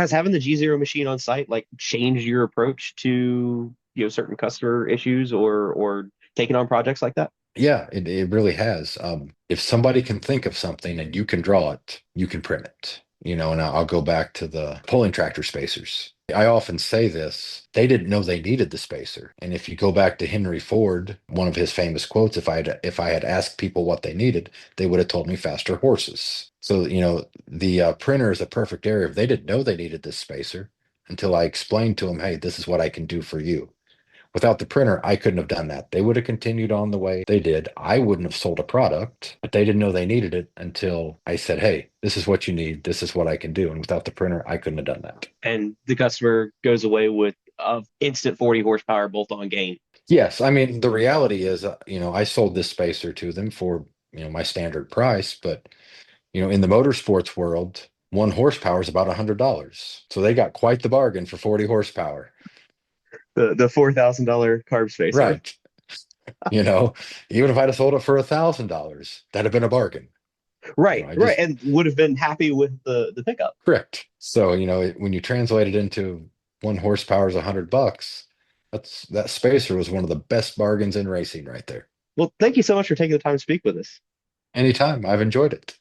Has having the G0 machine on site like changed your approach to, certain customer issues or taking on projects like that? Yeah, it really has. If somebody can think of something and you can draw it, you can print it. And I'll go back to the pulling tractor spacers. I often say this, they didn't know they needed the spacer. And if you go back to Henry Ford, one of his famous quotes, if I had asked people what they needed, they would have told me faster horses. So, the printer is a perfect area. They didn't know they needed this spacer until I explained to them, hey, this is what I can do for you. Without the printer, I couldn't have done that. They would have continued on the way they did. I wouldn't have sold a product, but they didn't know they needed it until I said, hey, this is what you need. This is what I can do. And without the printer, I couldn't have done that. And the customer goes away with a instant 40 horsepower bolt-on gain. Yes, I mean, the reality is, I sold this spacer to them for, my standard price, but, in the motorsports world, 1 horsepower is about $100. So they got quite the bargain for 40 horsepower. The $4,000 carb spacer. Right. You know, Even if I'd have sold it for $1,000, that'd have been a bargain. Right, I right, just and would have been happy with the pickup. correct. So, when you translate it into 1 horsepower is $100, that spacer was one of the best bargains in racing right there. Well, thank you so much for taking the time to speak with us. Anytime. I've enjoyed it.